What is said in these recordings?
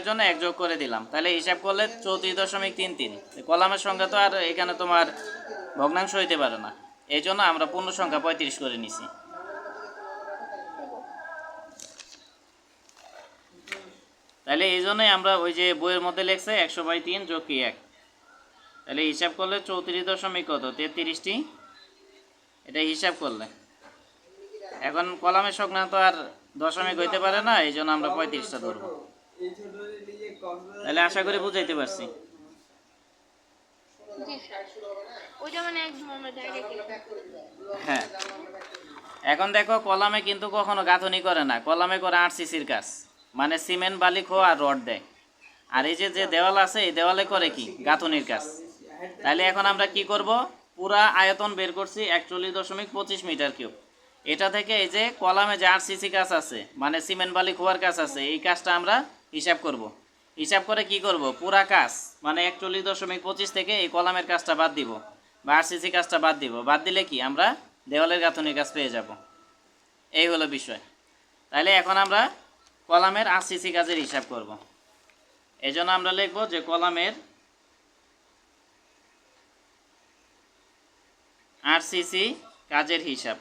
কলামের জন্য 1 যোগ করে দিলাম, তাহলে হিসাব করলে 34.33। কলামের সংখ্যা তো আর এখানে তোমার ভগ্নাংশ হইতে পারে না, এই জন্য আমরা পূর্ণ সংখ্যা 35 করে নিছি। তাহলে এই জন্যই আমরা ওই যে বইয়ের মধ্যে লেখছে 100/3 যোগ কি 1, তাহলে হিসাব করলে 34.33টি, এটা হিসাব করলে। এখন কলামের সংখ্যা তো আর দশমিক হইতে পারে না, এই জন্য আমরা 35টা ধরবো। তাহলে আশা করি বুঝাইতে পারছি। হ্যাঁ, এখন দেখো কলামে কিন্তু কখনো গাঁথনি করে না, কলামে করে আরসিসির কাজ, মানে সিমেন্ট বালি খোয়া আর রড দেয়। আর এই যে যে দেওয়াল আছে এই দেওয়ালে করে কি গাঁথনির কাজ। তাহলে এখন আমরা কি করব, পুরা আয়তন বের করছি 41.25 মিটার কিউব। এটা থেকে এই যে কলামে যে আরসিসি কাজ আছে, মানে সিমেন্ট বালি খোয়ার কাজ আছে, এই কাজটা আমরা হিসাব করব। হিসাব করে কি করব, পুরা কাজ মানে 41.25 থেকে এই কলামের কাজটা বাদ দিব, বা আরসিসি কাজটা বাদ দিব। বাদ দিলে কি আমরা দেওয়ালের গাঁথনির কাজ পেয়ে যাব। এই হলো বিষয়। তাহলে এখন আমরা কলামের আরসিসি কাজের হিসাব করব। এই জন্য আমরা লিখব যে কলামের আরসিসি কাজের হিসাব।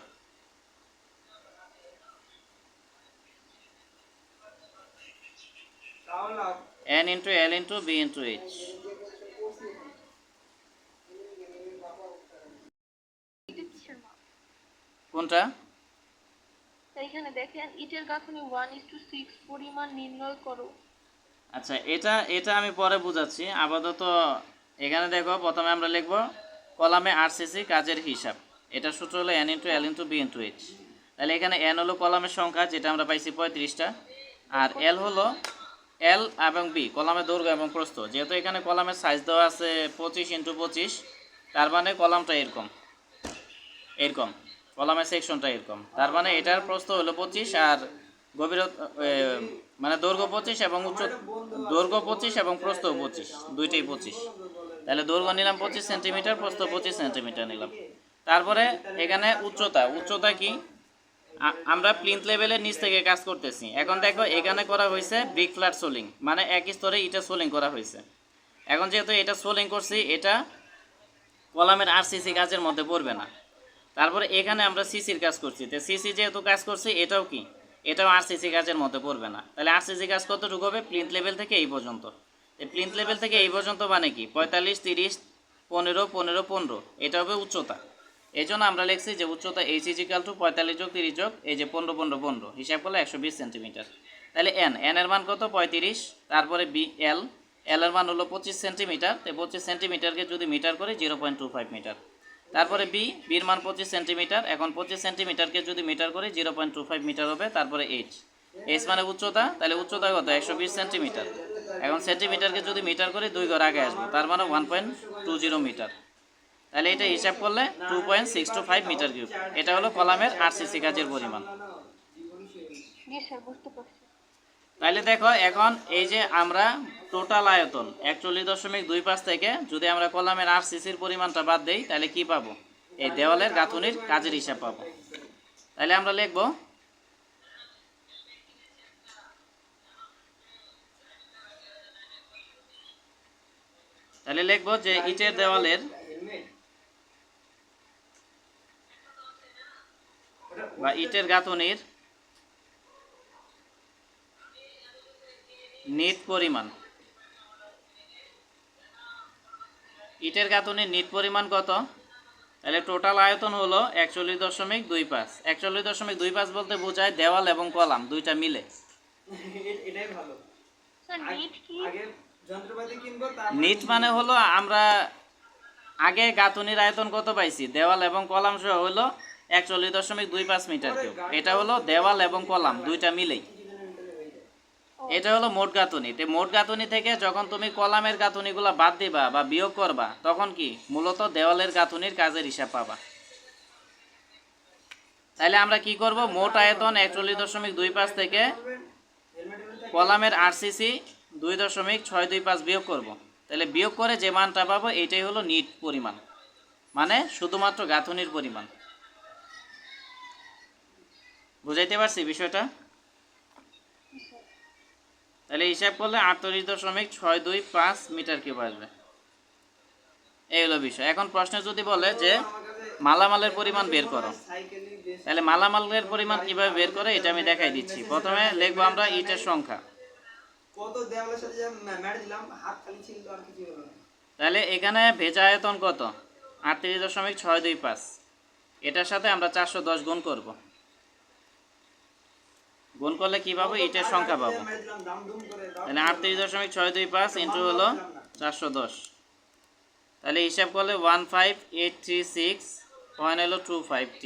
n into l into b into h। কোনটা? এইখানে দেখেন ইটের গাঁথনি 1:6 পরিমাণ নির্ণয় করো। আচ্ছা, এটা আমি পরে বুঝাচ্ছি, আপাতত এখানে দেখো প্রথমে আমরা লিখব কলামে আরসিসি কাজের হিসাব। এটা সূত্র হলো n into l into b into h। তাহলে এখানে n হলো কলামের সংখ্যা, যেটা আমরা পাইছি 35টা, আর l হলো l এবং b কলামের দৈর্ঘ্য এবং প্রস্থ। যেহেতু এখানে কলামের সাইজ দেওয়া আছে 25x25, তার মানে কলামটা এরকম এরকম, কলামের সেকশনটা এরকম, তার মানে এটার প্রস্থ হলো 25 আর গভীরতা মানে দৈর্ঘ্য 25 এবং দৈর্ঘ্য 25 এবং প্রস্থ 25, দুইটাই 25। তাহলে দৈর্ঘ্য নিলাম 25 সেন্টিমিটার, প্রস্থ 25 সেন্টিমিটার নিলাম। তারপরে এখানে উচ্চতা কি, আমরা প্লিন্থ লেভেলের নিচ থেকে কাজ করতেছি। এখন দেখো এখানে করা হয়েছে ব্রিক ফ্ল্যাট সোলিং, মানে এক স্তরে ইটা সোলিং করা হয়েছে। এখন যেহেতু এটা সোলিং করছি, এটা কলামের আরসিসি কাজের মধ্যে পড়বে না। তারপরে এখানে আমরা সিসির কাজ করছি, তো সিসি যেহেতু কাজ করছি, এটাও কি, এটাও আরসিসি কাজের মধ্যে পড়বে না। তাহলে আরসিসি কাজ কতটুকু হবে, প্লিন্থ লেভেল থেকে এই পর্যন্ত। এই প্লিন্থ লেভেল থেকে এই পর্যন্ত মানে কি 45, 30, 15, 15, 15, এটা হবে উচ্চতা। এই জন্য আমরা লিখছি যে উচ্চতা h = 45 যোগ 30 যোগ এই যে 15, 15, 15, হিসাব করলে 120 সেন্টিমিটার। তাহলে n এর মান কত 35, তারপরে b l এর মান হলো 25 সেন্টিমিটার। তো 25 সেন্টিমিটারকে যদি মিটার করি 0.25 মিটার। তারপরে বির মান 25 সেন্টিমিটার, এখন 25 সেন্টিমিটারকে যদি মিটার করি 0.25 মিটার হবে। তারপরে h মানে উচ্চতা, তাহলে উচ্চতা কত 120 সেন্টিমিটার। এখন সেন্টিমিটারকে যদি মিটার করি 2 ঘর আগে আসবো, তার মানে 1.20 মিটার। তাহলে এটা হিসাব করলে 2.625 মিটার কিউব। এটা হলো কলামের আরসিসি কাজের পরিমাণ। তাহলে দেখো এখন এই যে আমরা টোটাল আয়তন 41.25 থেকে যদি আমরা কলামের আরসিসির পরিমাণটা বাদ দেই, তাহলে কি পাবো, এই দেওয়ালের গাঁথনির কাজের হিসাব পাবো। তাহলে আমরা লিখব যে ইটের দেওয়ালের বা ইটের গাঁথনির নিট পরিমাণ। ইটের গাঁথনির নিট পরিমাণ কত, তাহলে টোটাল আয়তন হলো 41.25। 41.25 বলতে বোঝায় দেওয়াল এবং কলাম দুইটা মিলে। নিট মানে হলো আমরা আগে গাঁথনির আয়তন কত পাইছি, দেওয়াল এবং কলাম সহ হলো 41.25 মিটার কিউব। এটা হলো দেওয়াল এবং কলাম দুইটা মিলেই, এটা হলো মোট গাঁথনি। মোট গাঁথনি থেকে যখন তুমি কলামের গাঁথনিগুলো বাদ দিবা বা বিয়োগ করবা, তখন কি মূলত দেওয়ালের গাঁথনির কাজের হিসাব পাবা। তাহলে আমরা কি করব, মোট আয়তন 41.25 থেকে কলামের আরসিসি 2.625 বিয়োগ করব। তাহলে বিয়োগ করে যে মানটা পাবো এইটাই হলো নিট পরিমাণ, মানে শুধুমাত্র গাঁথনির পরিমাণ। বুঝাইতে পারছি বিষয়টা? তাহলে হিসাব করলে 38.625 মিটার কিউব আসবে। এই হলো বিষয়। এখন প্রশ্নে যদি বলে যে মালামালের পরিমাণ বের করো, তাহলে মালামালের পরিমাণ কিভাবে বের করে এটা আমি দেখাই দিচ্ছি। প্রথমে লিখবো আমরা ইটের সংখ্যা। তাহলে এখানে ভেজা আয়তন কত? 38.625। এটার সাথে আমরা 410 গুণ করব। গুণ করলে কি পাবো? ইটের সংখ্যা পাবো। তাহলে 38.625 ইন্টু হলো 410। তাহলে হিসাব করলে 15836.25T।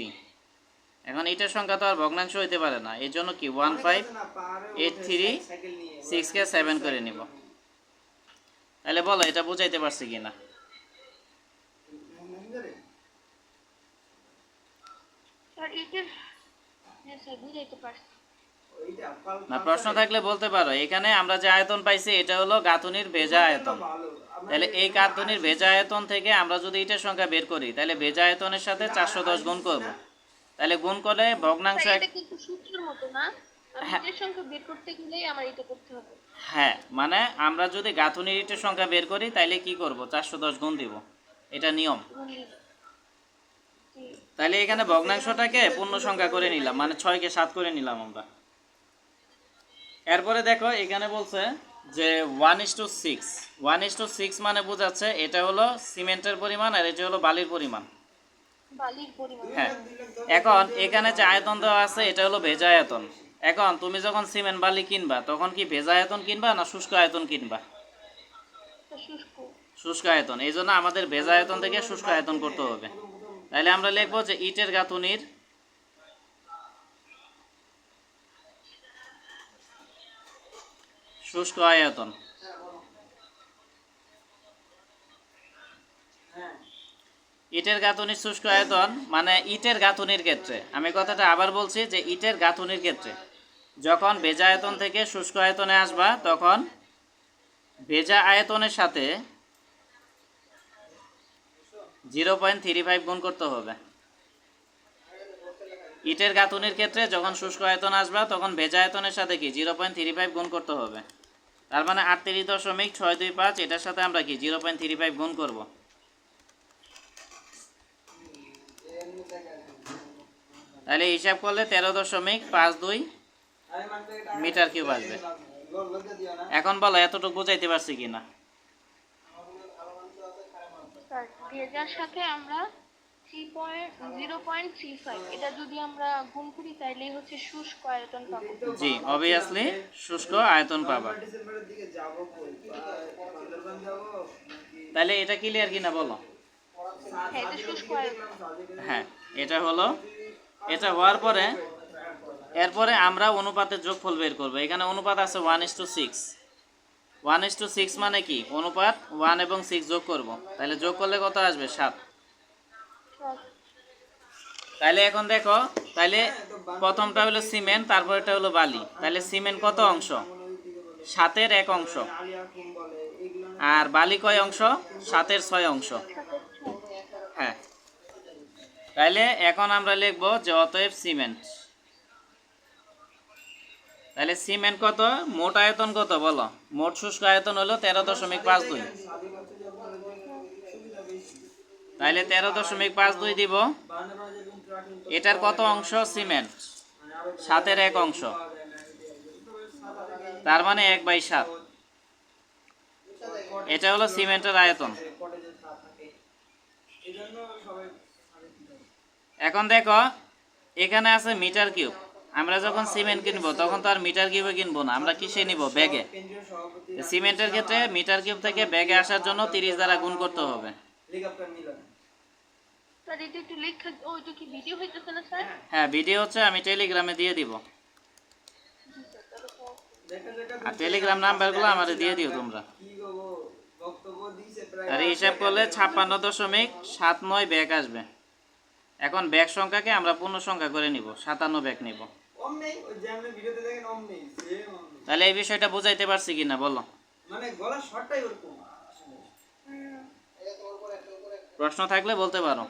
এখন ইটের সংখ্যা তো আর ভগ্নাংশ হইতে পারে না, এই জন্য কি 15836কে 7 করে নিব। তাহলে বলো এটা বুঝাইতে পারছি কিনা? স্যার ইটের, হ্যাঁ স্যার বুঝাইতে পারছি। না, প্রশ্ন থাকলে বলতে পারো। এখানে আমরা যে আয়তন পাইছি এটা হলো গাঁথুনির ভেজা আয়তন। তাহলে এই গাঁথুনির ভেজা আয়তন থেকে আমরা যদি ইটের সংখ্যা বের করি, তাহলে ভেজা আয়তনের সাথে 410 গুণ করব। তাহলে গুণ করলে ভগ্নাংশ স্যার এটা কিন্তু সূত্রের মতো না, আমি হ্যাঁ। ইটের সংখ্যা বের করতে গেলেই আমার এটা করতে হবে। হ্যাঁ, মানে আমরা যদি গাঁথুনির ইটের সংখ্যা বের করি তাইলে কি করব? 410 গুণ দিব, এটা নিয়ম। জি। তাহলে এখানে ভগ্নাংশটাকে পূর্ণ সংখ্যা করে নিলাম, মানে 6কে 7 করে নিলাম আমরা। এরপরে দেখো এখানে বলছে যে 1:6। 1:6 মানে বোঝাচ্ছে এটা হলো সিমেন্টের পরিমাণ আর এটা হলো বালির পরিমাণ। বালির পরিমাণ। হ্যাঁ, এখন এখানে যে আয়তন দেওয়া আছে এটা হলো ভেজা আয়তন। এখন তুমি যখন সিমেন্ট বালি কিনবা তখন কি ভেজা আয়তন কিনবা না শুষ্ক আয়তন কিনবা? শুষ্ক। শুষ্ক আয়তন। এই জন্য আমাদের ভেজা আয়তন থেকে শুষ্ক আয়তন করতে হবে। তাহলে আমরা লিখবো যে ইটের গাঁথুনির শুষ্ক আয়তন। ইটের গাঁথুনির শুষ্ক আয়তন মানে ইটের গাঁথুনির ক্ষেত্রে, আমি কথাটা আবার বলছি যে ইটের গাঁথুনির ক্ষেত্রে যখন ভেজা আয়তন থেকে শুষ্ক আয়তনে আসবা তখন ভেজা আয়তনের সাথে 0.35 গুণ করতে হবে। ইটের গাঁথুনির ক্ষেত্রে যখন শুষ্ক আয়তন আসবা তখন ভেজা আয়তনের সাথে কি 0.35 গুণ করতে হবে। তার মানে 38.625 এটার সাথে আমরা কি 0.35 গুণ করব। তাহলে হিসাব করলে 13.52 মিটার কিউব আসবে। এখন বলো এতটুকু বুঝাইতে পারছি কিনা? স্যার ভেজার সাথে আমরা 0.35 এটা যদি আমরা গুণ করি তাইলেই হচ্ছে শুষ্ক আয়তন পাবো। জি, অবভিয়াসলি শুষ্ক আয়তন পাবা। তাহলে এটা ক্লিয়ার কিনা বলো? হ্যাঁ এটা শুষ্ক আয়তন। হ্যাঁ, এটা হলো। এটা হওয়ার পরে এরপরে আমরা অনুপাতের যোগফল বের করব। এখানে অনুপাত আছে 1:6। 1:6 মানে কি? অনুপাত 1 এবং 6 যোগ করব। তাহলে যোগ করলে কত আসবে? 7। তাহলে এখন দেখো, তাহলে প্রথমটা হলো সিমেন্ট, তারপরটা হলো বালি। তাহলে সিমেন্ট কত অংশ? 7-এর 1 অংশ। আর বালি কয় অংশ? 7-এর 6 অংশ। হ্যাঁ, তাহলে এখন আমরা লিখব যে অতএব সিমেন্ট। তাহলে সিমেন্ট কত? মোট আয়তন কত বলো? মোট শুষ্ক আয়তন হলো 13.52। তাহলে 13.52 দিব। এটার কত অংশ? সিমেন্ট 7-এর 1 অংশ, তার মানে 1/7। এটা হলো সিমেন্টের আয়তন। এখন দেখো এখানে আছে মিটার কিউব। আমরা যখন সিমেন্ট কিনবো তখন তো আর মিটার কিউবে কিনবো না, আমরা কিসে নিব? ব্যাগে। সিমেন্টের ক্ষেত্রে মিটার কিউব থেকে ব্যাগে আসার জন্য 30 দ্বারা গুণ করতে হবে। স্যার এটা একটু লেখা, ওইটা কি ভিডিও হইতেছে না স্যার? হ্যাঁ, ভিডিও হচ্ছে, আমি টেলিগ্রামে দিয়ে দিব। আর টেলিগ্রাম নাম্বারগুলো আমাদের দিয়ে দিও তোমরা। আর হিসাব করলে 56.79 ব্যাগ আসবে। এখন ব্যাগ সংখ্যাকে আমরা পূর্ণ সংখ্যা করে নিব, 57 ব্যাগ নিব। তাহলে এই বিষয়টা বুঝাইতে পারছি কিনা বলো? প্রশ্ন থাকলে বলতে পারো।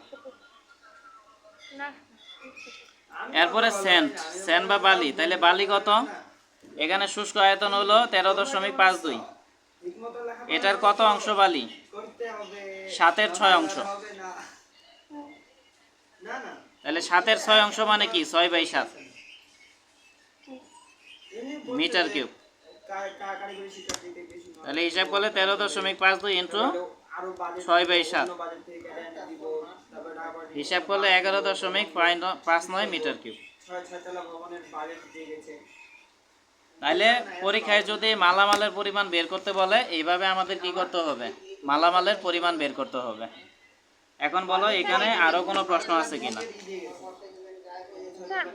না। এরপরে স্যান্ড, স্যান্ড বা বালি। তাহলে বালি কত? এখানে শুষ্ক আয়তন হলো 13.52। এটার কত অংশ বালি? 7-এর 6 অংশ। তাহলে 7-এর 6 অংশ মানে কি? 6/7 মিটার কিউব। তাহলে হিসাব করলে 13.52 ইন্টু 6/7 হিসাব করলে 11.59 মিটার কিউব। তাইলে পরীক্ষায় যদি মালামালের পরিমাণ বের করতে বলে এইভাবে আমাদের কি করতে হবে? মালামালের পরিমাণ বের করতে হবে। এখন বলো এখানে আরো কোনো প্রশ্ন আছে কিনা? স্যার